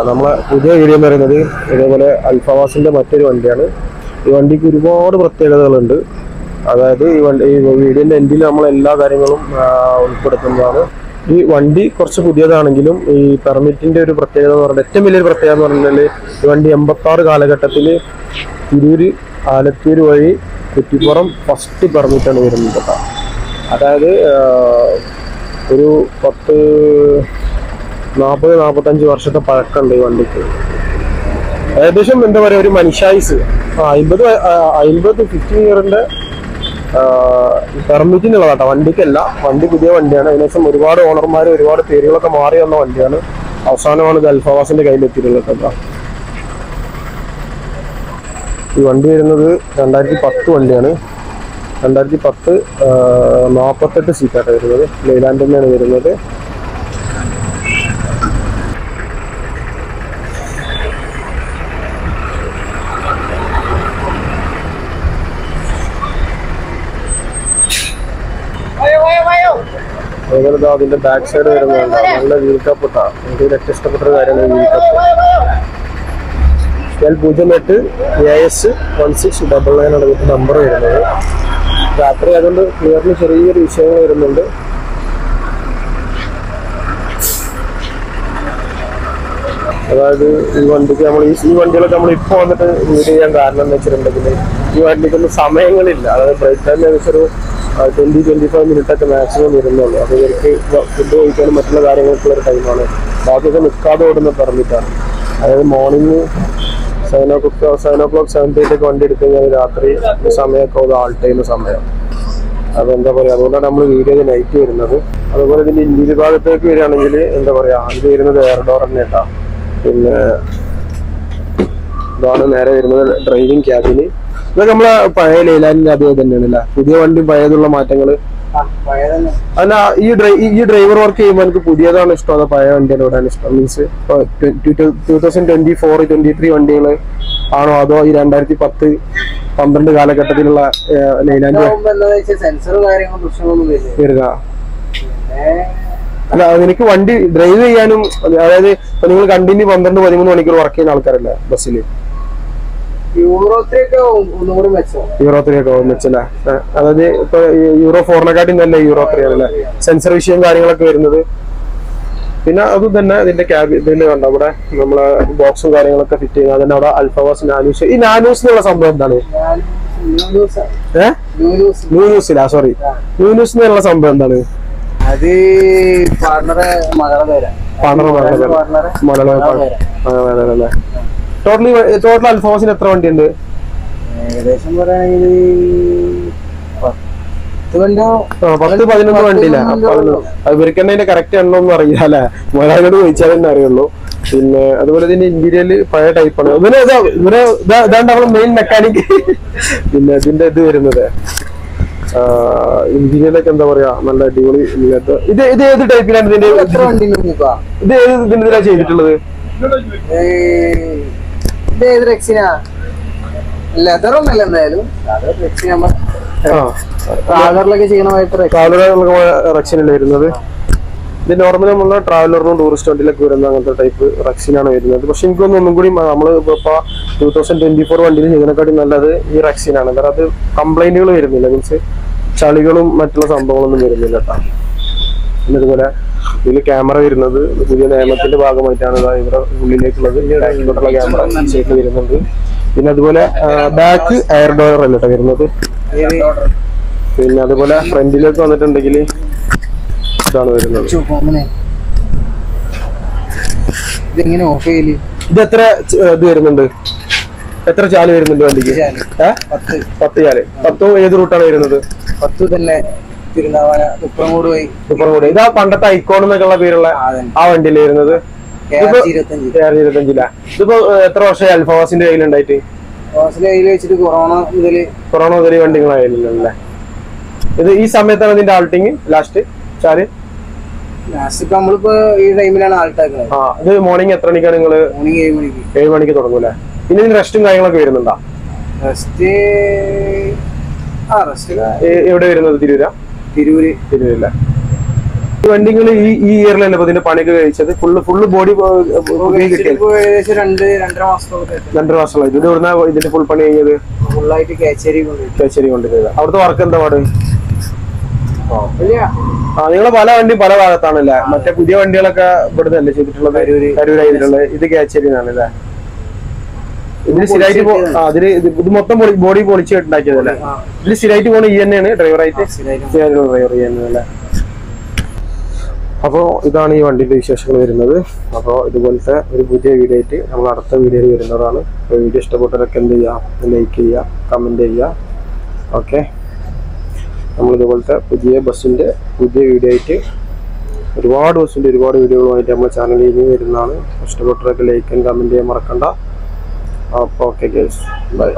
നമ്മളെ പുതിയ വീഡിയോ എന്ന് പറയുന്നത് ഇതേപോലെ അൽഫവാസിന്റെ മറ്റൊരു വണ്ടിയാണ്. ഈ വണ്ടിക്ക് ഒരുപാട് പ്രത്യേകതകളുണ്ട്. അതായത് ഈ വീഡിയോന്റെ എൻഡിൽ നമ്മൾ എല്ലാ കാര്യങ്ങളും ഉൾപ്പെടുത്തുന്നതാണ്. ഈ വണ്ടി കുറച്ച് പുതിയതാണെങ്കിലും ഈ പെർമിറ്റിന്റെ ഒരു പ്രത്യേകത എന്ന് പറഞ്ഞാൽ ഏറ്റവും വലിയൊരു പ്രത്യേകത എന്ന് പറഞ്ഞാൽ ഈ വണ്ടി 86 കാലഘട്ടത്തിൽ തിരൂര് ആലത്തൂർ വഴി കുറ്റിപ്പുറം ഫസ്റ്റ് പെർമിറ്റാണ് വരുന്നത്. അതായത് ഒരു 40-45 വർഷത്തെ പഴക്കമുണ്ട് ഈ വണ്ടിക്ക്. ഏകദേശം എന്താ പറയുക, ഒരു മനുഷ്യായുസ് 50-50 ഇയറിന്റെ പെർമിറ്റിനുള്ളതാട്ടോ. വണ്ടിക്കല്ല, വണ്ടി പുതിയ വണ്ടിയാണ്. അതിനുശേഷം ഒരുപാട് ഓണർമാർ, ഒരുപാട് പേരുകളൊക്കെ മാറി വന്ന വണ്ടിയാണ്. അവസാനമാണ് ഇത് അൽഫവാസിന്റെ കയ്യിലെത്തിയിട്ടുള്ളത്. ഈ വണ്ടി വരുന്നത് 2010 വണ്ടിയാണ്. 2010 48 സീറ്റാണ് വരുന്നത്. ലൈലാൻഡ് തന്നെയാണ് വരുന്നത്. അതുപോലെ അതിന്റെ ബാക്ക് സൈഡ് വരുന്നുണ്ട്. നല്ല വീൽ കപ്പ് ഇട്ടാ. എനിക്ക് ഏറ്റവും ഇഷ്ടപ്പെട്ട ഒരു കാര്യമാണ് വീൽ കപ്പ്. L08 AS1699 ആണ് ഇതിന്റെ നമ്പർ വരുന്നത്. രാത്രി അതുകൊണ്ട് ക്ലിയറിന് ചെറിയൊരു വിഷയങ്ങൾ വരുന്നുണ്ട്. അതായത് ഈ വണ്ടിക്ക് ഈ വണ്ടികളൊക്കെ നമ്മൾ ഇപ്പോൾ വന്നിട്ട് വീഡിയോ ചെയ്യാൻ കാരണം എന്ന് വെച്ചിട്ടുണ്ടെങ്കിൽ ഈ വണ്ടിക്കൊന്നും സമയങ്ങളില്ല. അതായത് ബ്രേക്ക് ടൈം ഏകദേശം 20-25 മിനിറ്റൊക്കെ മാക്സിമം വരുന്നുള്ളൂ. അത് ഇവർക്ക് ഫുഡ് കഴിക്കാനും മറ്റുള്ള കാര്യങ്ങൾക്കുള്ളൊരു ടൈമാണ്. ബാക്കിയൊക്കെ നിൽക്കാതെ ഓടുന്ന പെർമിറ്റാണ്. അതായത് മോർണിംഗ് 7 o'clock 7:30 വണ്ടി എടുത്തു കഴിഞ്ഞാൽ രാത്രി സമയമൊക്കെ ഒരു ആൾ ടൈം സമയം. അതെന്താ പറയുക, അതുകൊണ്ടാണ് നമ്മൾ വീഡിയോ നൈറ്റ് വരുന്നത്. അതുപോലെ ഇതിൻ്റെ ഇന്റീരിയർ ഭാഗത്തേക്ക് വരികയാണെങ്കിൽ എന്താ പറയുക, ഇത് വരുന്നത് എയർ ഡോർ തന്നെ കേട്ടോ. പിന്നെ ഇതാണ് നേരെ വരുന്നത് ഡ്രൈവിംഗ് ക്യാബിന്. ഇതൊക്കെ നമ്മളെ പഴയ ലൈലാൻഡിന്റെ അതേ തന്നെയാണല്ലേ. പുതിയ വണ്ടി പഴയതുള്ള മാറ്റങ്ങൾ അല്ല. ഈ ഡ്രൈവർ വർക്ക് ചെയ്യുമ്പോൾ എനിക്ക് പുതിയതാണ് ഇഷ്ടം അതോ പഴയ വണ്ടികളോടാണ് ഇഷ്ടം? മീൻസ് 2024-23 വണ്ടികൾ ആണോ അതോ ഈ 2010-12 കാലഘട്ടത്തിലുള്ള ലൈലാൻഡ് വരിക? അല്ല, എനിക്ക് വണ്ടി ഡ്രൈവ് ചെയ്യാനും, അതായത് ഇപ്പൊ നിങ്ങൾ കണ്ടിന്യൂ 12-13 മണിക്കൂർ വർക്ക് ചെയ്യുന്ന ആൾക്കാരല്ലേ ബസ്സിൽ? യൂറോ 3 ഒക്കെ മെച്ചല്ലേ? അതായത് ഇപ്പൊ യൂറോ 4-നെക്കാട്ടി നല്ല യൂറോ 3 ആണല്ലേ സെൻസർ വിഷയം കാര്യങ്ങളൊക്കെ വരുന്നത്. പിന്നെ അത് തന്നെ ഇതിന്റെ ഇതിൽ കണ്ട അവിടെ നമ്മളെ ബോക്സും കാര്യങ്ങളൊക്കെ ഫിറ്റ് ചെയ്യുന്നത്. അതന്നെ അവിടെ അൽഫവാസ് നാനൂസ്. ഈ നാനൂസ് എന്നുള്ള സംഭവം എന്താണ്? ന്യൂസിലാ, സോറി, ന്യൂസ് എന്നുള്ള സംഭവം എന്താണ്? അത് പാർട്ണറെ മകളെ പേരാ. ടോട്ടൽ അൽഫവാസിന് എത്ര വണ്ടിയുണ്ട്? ഏകദേശം പറയുകയാണെങ്കിൽ 10-11 വണ്ടിയില്ല. ഇവർക്ക് തന്നെ അതിന്റെ കറക്റ്റ് എണ്ണമൊന്നും അറിയില്ല അല്ലെ, മലയാളിയോട് ചോദിച്ചാൽ തന്നെ അറിയുള്ളൂ. പിന്നെ അതുപോലെ തന്നെ ഇന്റീരിയല് പഴയ ടൈപ്പാണ്. ഇതാണ്ട് അവള് മെയിൻ മെക്കാനിക്. പിന്നെ ഇതിന്റെ ഇത് വരുന്നത് ഇന്റീരിയലൊക്കെ എന്താ പറയാ, നല്ല അടിപൊളി. ഇത് ഏത് ടൈപ്പിലാണ് ഇതിന്റെ ഇതിലാ ചെയ്തിട്ടുള്ളത്? ലെതറൊന്നല്ല എന്തായാലും റെക്സിനല്ലേ വരുന്നത്. ഇത് നോർമലി നമ്മള് ട്രാവലറിനും ടൂറിസ്റ്റ് വണ്ടിയിലൊക്കെ വരുന്ന അങ്ങനത്തെ ടൈപ്പ് റെക്സിനാണ് വരുന്നത്. പക്ഷെ എനിക്കൊന്നും ഒന്നും കൂടി നമ്മള് ഇപ്പൊ 2024 വണ്ടിയിൽ ചെയ്തതിനെക്കാട്ടി നല്ലത് ഈ റെക്സിനാണ്. കാരണം അത് കംപ്ലൈന്റുകൾ വരുന്നില്ല, മീൻസ് ചളികളും മറ്റുള്ള സംഭവങ്ങളൊന്നും വരുന്നില്ല കേട്ടോ. പിന്നെ അതുപോലെ ഇതിൽ ക്യാമറ വരുന്നത് പുതിയ നിയമത്തിന്റെ ഭാഗമായിട്ടാണ് ഇവിടെ ഉള്ളിലേക്കുള്ളത്. ബാക്കിലോട്ടുള്ള ക്യാമറ സൈഡിൽ വരുന്നുണ്ട്. പിന്നെ അതുപോലെ ബാക്ക് എയർ ഡോർ അല്ല കേട്ടോ വരുന്നത്. പിന്നെ അതുപോലെ ഫ്രണ്ടിലേക്ക് വന്നിട്ടുണ്ടെങ്കിൽ ഇതാണ് വരുന്നത്. ഇത് എത്ര ഇത് വരുന്നുണ്ട്? എത്ര ചാല് വരുന്നുണ്ട് വണ്ടിക്ക്? 10 ചാല്. 10 ഏത് റൂട്ടാണ് വരുന്നത്? 10 തന്നെ തുപ്രംകൂട്. ഇതാ പണ്ടത്തെ ഐക്കോൺ എന്നൊക്കെയുള്ള പേരുള്ള ആ വണ്ടിയില് വരുന്നത്. 25. ഇതിപ്പോ എത്ര വർഷമായി അൽഫവാസിന്റെ കയ്യിലുണ്ടായിട്ട്? കൊറോണ മുതൽ വണ്ടികളായില്ലേ? ഇത് ഈ സമയത്താണ് ഇതിന്റെ ആൾട്ടിങ് ലാസ്റ്റ് ചാല്? നമ്മളിപ്പോ ഈ ടൈമിലാണ് ആൾട്ടാക്കുന്നത്. ഇത് മോർണിംഗ് എത്ര മണിക്കാണ് നിങ്ങള്? 7 മണിക്ക് തുടങ്ങൂല്ലേ? പിന്നെ ഇതിന് റെസ്റ്റും കാര്യങ്ങളൊക്കെ വരുന്നുണ്ടോ? റെസ്റ്റ് എവിടെ വരുന്നത്? തിരൂരില്ല. വണ്ടികൾ ഈ ഇയറിലല്ലേ ഇപ്പൊ ഇതിന്റെ പണിയൊക്കെ കഴിച്ചത്? ഫുള്ള് ബോഡി കിട്ടിയത് 2.5 മാസമായി. ഇത് ഇവിടുന്ന ഇതിന്റെ ഫുൾ പണി കഴിഞ്ഞത്? ഫുള്ളായിട്ട് കേച്ചേരി കൊണ്ടുവരുന്നത്. അവിടുത്തെ വർക്ക് എന്താ പാട്? നിങ്ങളെ പല വണ്ടിയും പല ഭാഗത്താണല്ലേ? മറ്റേ പുതിയ വണ്ടികളൊക്കെ ഇവിടെ തന്നെ ചെയ്തിട്ടുള്ളത്, കരൂരായിട്ടുള്ളത്. ഇത് കേച്ചേരിന്നാണ് അല്ലേ? ഇതിന് സ്ഥിരമായിട്ട് അതിന് ഇത് മൊത്തം ബോഡി പൊളിച്ച് ഉണ്ടാക്കിയതല്ലേ? ഇതിന് സ്ഥിരമായിട്ട് പോണ ഈ തന്നെയാണ് ഡ്രൈവറായിട്ട്? ഡ്രൈവർ ചെയ്യുന്നതല്ലേ? അപ്പോൾ ഇതാണ് ഈ വണ്ടിയുടെ വിശേഷങ്ങൾ വരുന്നത്. അപ്പോൾ ഇതുപോലത്തെ ഒരു പുതിയ വീഡിയോ ആയിട്ട് നമ്മൾ അടുത്ത വീഡിയോയിൽ വരുന്നതാണ്. അപ്പോൾ വീഡിയോ ഇഷ്ടപ്പെട്ടവരൊക്കെ എന്ത് ചെയ്യുക? ലൈക്ക് ചെയ്യുക, കമൻറ്റ് ചെയ്യുക. ഓക്കെ, നമ്മളിതുപോലത്തെ പുതിയ ബസ്സിൻ്റെ പുതിയ വീഡിയോ ആയിട്ട് ഒരുപാട് ബസ്സിൻ്റെ ഒരുപാട് വീഡിയോകളുമായിട്ട് നമ്മുടെ ചാനലിൽ ഇനി വരുന്നതാണ്. ഇഷ്ടപ്പെട്ടവരൊക്കെ ലൈക്കും കമൻറ്റ് ചെയ്യാൻ മറക്കണ്ട. അപ്പോൾ ഓക്കെ ഗൈസ്, ബൈ.